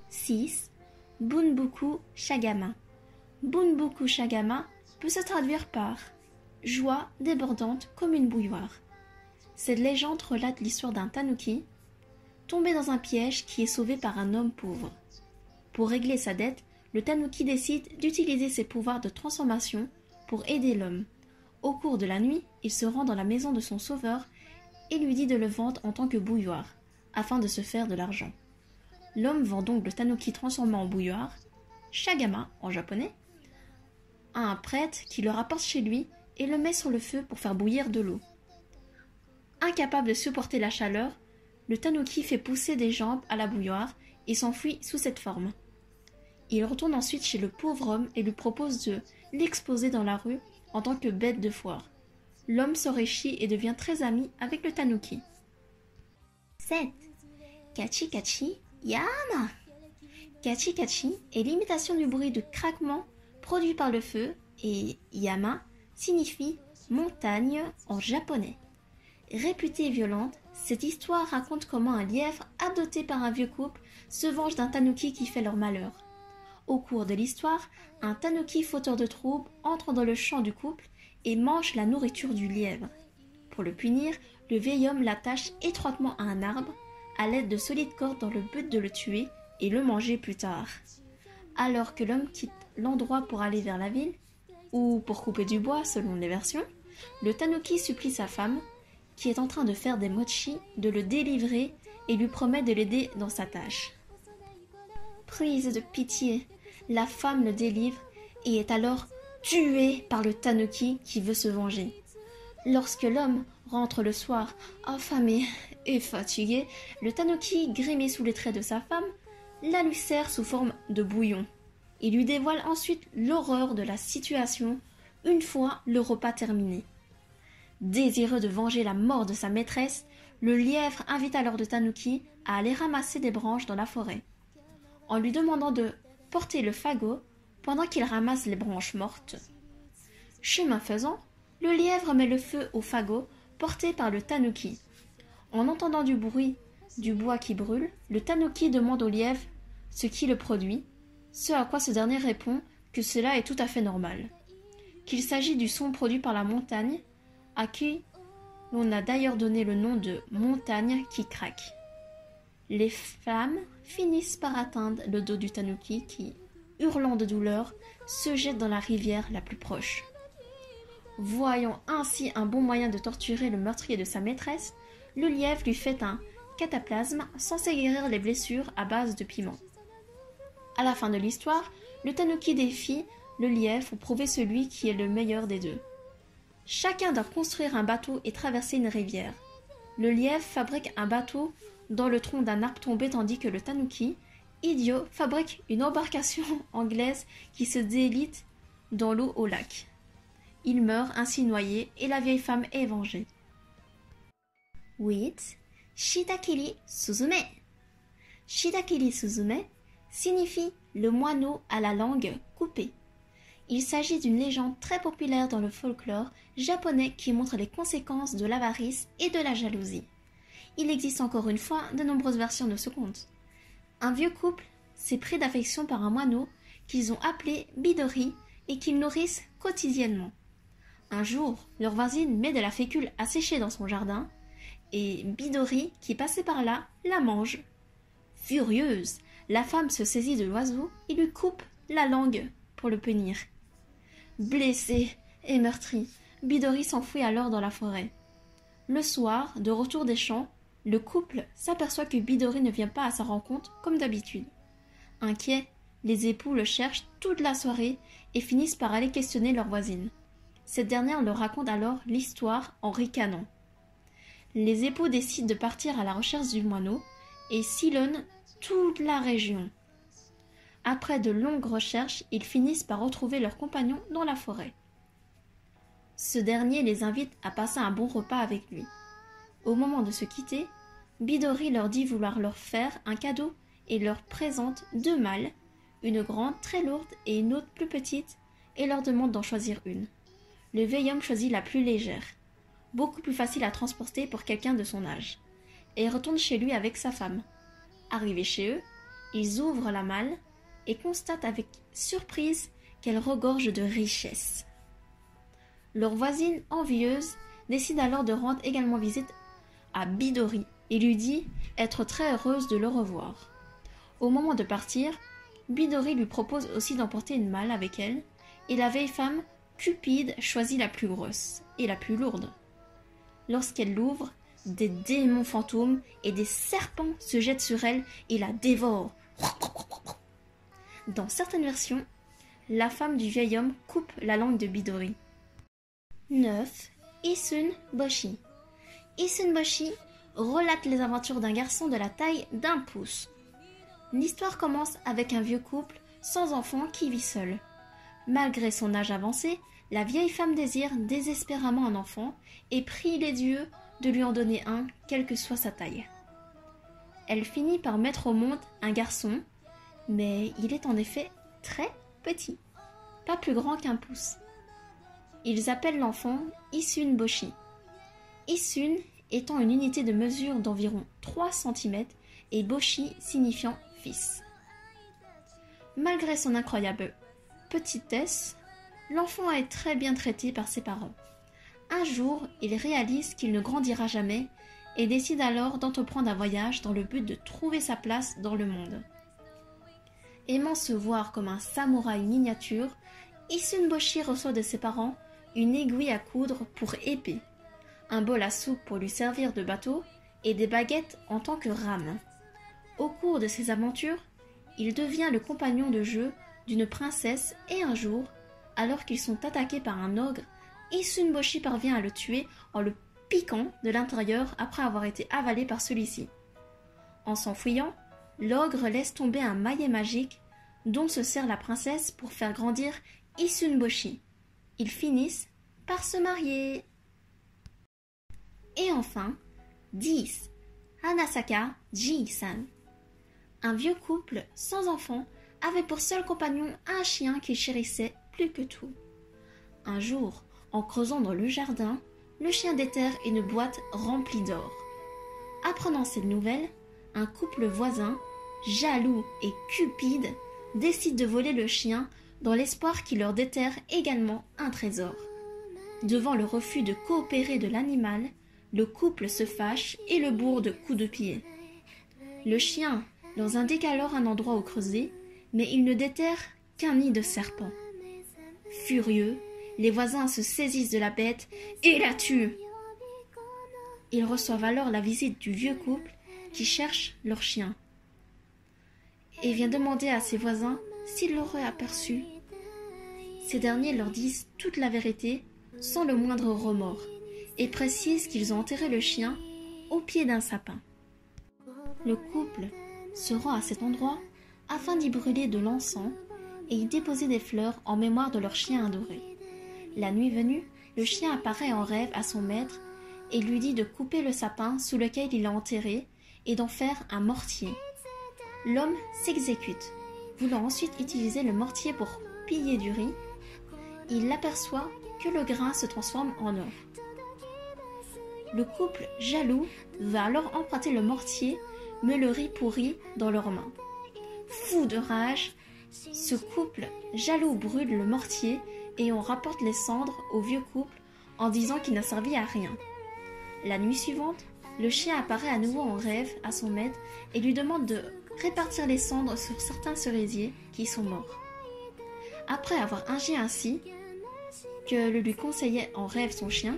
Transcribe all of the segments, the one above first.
6. Bunbuku Shagama. Bunbuku Shagama peut se traduire par joie débordante comme une bouilloire. Cette légende relate l'histoire d'un tanuki tombé dans un piège qui est sauvé par un homme pauvre. Pour régler sa dette, le tanuki décide d'utiliser ses pouvoirs de transformation pour aider l'homme. Au cours de la nuit, il se rend dans la maison de son sauveur et lui dit de le vendre en tant que bouilloire, afin de se faire de l'argent. L'homme vend donc le tanuki transformé en bouilloire, Shagama en japonais, à un prêtre qui le rapporte chez lui et le met sur le feu pour faire bouillir de l'eau. Incapable de supporter la chaleur, le tanuki fait pousser des jambes à la bouilloire et s'enfuit sous cette forme. Il retourne ensuite chez le pauvre homme et lui propose de l'exposer dans la rue en tant que bête de foire. L'homme s'enrichit et devient très ami avec le tanuki. 7. Kachi Kachi Yama. Kachi Kachi est l'imitation du bruit de craquement produit par le feu et Yama signifie montagne en japonais. Réputée violente, cette histoire raconte comment un lièvre adopté par un vieux couple se venge d'un tanuki qui fait leur malheur. Au cours de l'histoire, un tanuki fauteur de troubles entre dans le champ du couple et mange la nourriture du lièvre. Pour le punir, le vieil homme l'attache étroitement à un arbre à l'aide de solides cordes dans le but de le tuer et le manger plus tard. Alors que l'homme quitte l'endroit pour aller vers la ville, ou pour couper du bois selon les versions, le tanuki supplie sa femme, qui est en train de faire des mochi, de le délivrer et lui promet de l'aider dans sa tâche. Prise de pitié, la femme le délivre et est alors tuée par le tanuki qui veut se venger. Lorsque l'homme rentre le soir, affamé et fatigué, le tanuki, grimé sous les traits de sa femme, la lui sert sous forme de bouillon. Il lui dévoile ensuite l'horreur de la situation une fois le repas terminé. Désireux de venger la mort de sa maîtresse, le lièvre invite alors le tanuki à aller ramasser des branches dans la forêt, en lui demandant de porter le fagot pendant qu'il ramasse les branches mortes. Chemin faisant, le lièvre met le feu au fagot porté par le tanuki. En entendant du bruit du bois qui brûle, le tanuki demande au lièvre ce qui le produit, ce à quoi ce dernier répond que cela est tout à fait normal, qu'il s'agit du son produit par la montagne, à qui l'on a d'ailleurs donné le nom de montagne qui craque. Les flammes finissent par atteindre le dos du tanuki qui, hurlant de douleur, se jette dans la rivière la plus proche. Voyant ainsi un bon moyen de torturer le meurtrier de sa maîtresse, le lièvre lui fait un cataplasme censé guérir les blessures à base de piment. À la fin de l'histoire, le tanuki défie le lièvre pour prouver celui qui est le meilleur des deux. Chacun doit construire un bateau et traverser une rivière. Le lièvre fabrique un bateau dans le tronc d'un arbre tombé tandis que le tanuki, idiot, fabrique une embarcation anglaise qui se délite dans l'eau au lac. Il meurt ainsi noyé et la vieille femme est vengée. 8. Shitakiri Suzume. Shitakiri Suzume signifie le moineau à la langue coupée. Il s'agit d'une légende très populaire dans le folklore japonais qui montre les conséquences de l'avarice et de la jalousie. Il existe encore une fois de nombreuses versions de ce conte. Un vieux couple s'est pris d'affection par un moineau qu'ils ont appelé Bidori et qu'ils nourrissent quotidiennement. Un jour, leur voisine met de la fécule à sécher dans son jardin et Bidori, qui passait par là, la mange. Furieuse, la femme se saisit de l'oiseau et lui coupe la langue pour le punir. Blessé et meurtri, Bidori s'enfuit alors dans la forêt. Le soir, de retour des champs, le couple s'aperçoit que Bidori ne vient pas à sa rencontre comme d'habitude. Inquiets, les époux le cherchent toute la soirée et finissent par aller questionner leur voisine. Cette dernière leur raconte alors l'histoire en ricanant. Les époux décident de partir à la recherche du moineau et sillonnent toute la région. Après de longues recherches, ils finissent par retrouver leur compagnon dans la forêt. Ce dernier les invite à passer un bon repas avec lui. Au moment de se quitter, Bidori leur dit vouloir leur faire un cadeau et leur présente deux malles, une grande très lourde et une autre plus petite, et leur demande d'en choisir une. Le vieil homme choisit la plus légère, beaucoup plus facile à transporter pour quelqu'un de son âge, et retourne chez lui avec sa femme. Arrivé chez eux, Ils ouvrent la malle et constatent avec surprise qu'elle regorge de richesses. Leur voisine envieuse décide alors de rendre également visite à Bidori et lui dit être très heureuse de le revoir. Au moment de partir, Bidori lui propose aussi d'emporter une malle avec elle, et la vieille femme, cupide, choisit la plus grosse et la plus lourde. Lorsqu'elle l'ouvre, des démons fantômes et des serpents se jettent sur elle et la dévorent. Dans certaines versions, la femme du vieil homme coupe la langue de Bidori. 9. Isun Boshi. Isun Boshi relate les aventures d'un garçon de la taille d'un pouce. L'histoire commence avec un vieux couple sans enfant qui vit seul. Malgré son âge avancé, la vieille femme désire désespérément un enfant et prie les dieux de lui en donner un, quelle que soit sa taille. Elle finit par mettre au monde un garçon, mais il est en effet très petit, pas plus grand qu'un pouce. Ils appellent l'enfant Isun Boshi. Isun étant une unité de mesure d'environ 3 cm et Boshi signifiant fils. Malgré son incroyable petitesse, l'enfant est très bien traité par ses parents. Un jour, il réalise qu'il ne grandira jamais et décide alors d'entreprendre un voyage dans le but de trouver sa place dans le monde. Aimant se voir comme un samouraï miniature, Isun Boshi reçoit de ses parents une aiguille à coudre pour épée, un bol à soupe pour lui servir de bateau et des baguettes en tant que rame. Au cours de ses aventures, il devient le compagnon de jeu d'une princesse et un jour, alors qu'ils sont attaqués par un ogre, Isun Boshi parvient à le tuer en le piquant de l'intérieur après avoir été avalé par celui-ci. En s'enfuyant, l'ogre laisse tomber un maillet magique dont se sert la princesse pour faire grandir Isun Boshi. Ils finissent par se marier. Et enfin, 10. Hanasaka Ji-san. Un vieux couple sans enfant avait pour seul compagnon un chien qu'il chérissait plus que tout. Un jour, en creusant dans le jardin, le chien déterre une boîte remplie d'or. Apprenant cette nouvelle, un couple voisin, jaloux et cupide, décide de voler le chien dans l'espoir qu'il leur déterre également un trésor. Devant le refus de coopérer de l'animal, le couple se fâche et le bourre de coups de pied. Le chien leur indique alors un endroit où creuser, mais il ne déterre qu'un nid de serpents. Furieux, les voisins se saisissent de la bête et la tuent. Ils reçoivent alors la visite du vieux couple qui cherche leur chien et vient demander à ses voisins s'ils l'auraient aperçu. Ces derniers leur disent toute la vérité sans le moindre remords et précisent qu'ils ont enterré le chien au pied d'un sapin. Le couple se rend à cet endroit afin d'y brûler de l'encens et y déposer des fleurs en mémoire de leur chien adoré. La nuit venue, le chien apparaît en rêve à son maître et lui dit de couper le sapin sous lequel il l'a enterré et d'en faire un mortier. L'homme s'exécute, voulant ensuite utiliser le mortier pour piller du riz. Il aperçoit que le grain se transforme en or. Le couple, jaloux, va alors emprunter le mortier, mais le riz pourri dans leurs mains. Fou de rage, ce couple, jaloux, brûle le mortier et on rapporte les cendres au vieux couple en disant qu'il n'a servi à rien. La nuit suivante, le chien apparaît à nouveau en rêve à son maître et lui demande de répartir les cendres sur certains cerisiers qui sont morts. Après avoir agi ainsi, que le lui conseillait en rêve son chien,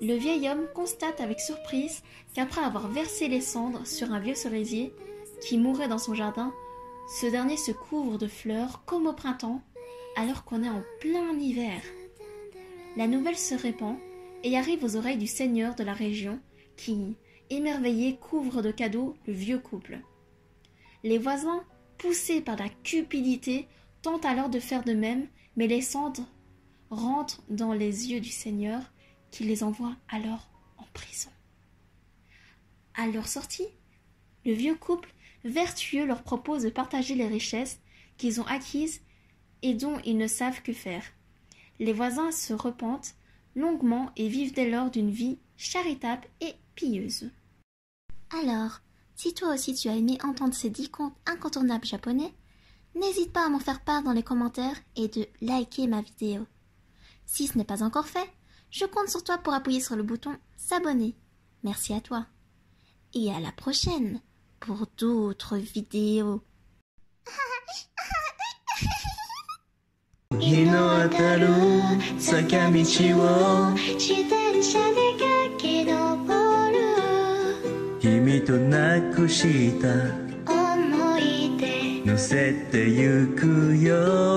le vieil homme constate avec surprise qu'après avoir versé les cendres sur un vieux cerisier qui mourait dans son jardin, ce dernier se couvre de fleurs comme au printemps alors qu'on est en plein hiver. La nouvelle se répand et arrive aux oreilles du seigneur de la région qui, émerveillé, couvre de cadeaux le vieux couple. Les voisins, poussés par la cupidité, tentent alors de faire de même, mais les cendres rentrent dans les yeux du seigneur qui les envoie alors en prison. À leur sortie, le vieux couple vertueux leur propose de partager les richesses qu'ils ont acquises et dont ils ne savent que faire. Les voisins se repentent longuement et vivent dès lors d'une vie charitable et pieuse. Alors, Si toi aussi tu as aimé entendre ces 10 contes incontournables japonais, n'hésite pas à m'en faire part dans les commentaires et de liker ma vidéo. Si ce n'est pas encore fait, je compte sur toi pour appuyer sur le bouton s'abonner. Merci à toi. Et à la prochaine pour d'autres vidéos. 日の当たる坂道を自転車で駆け上る君となくした思い出乗せてゆくよ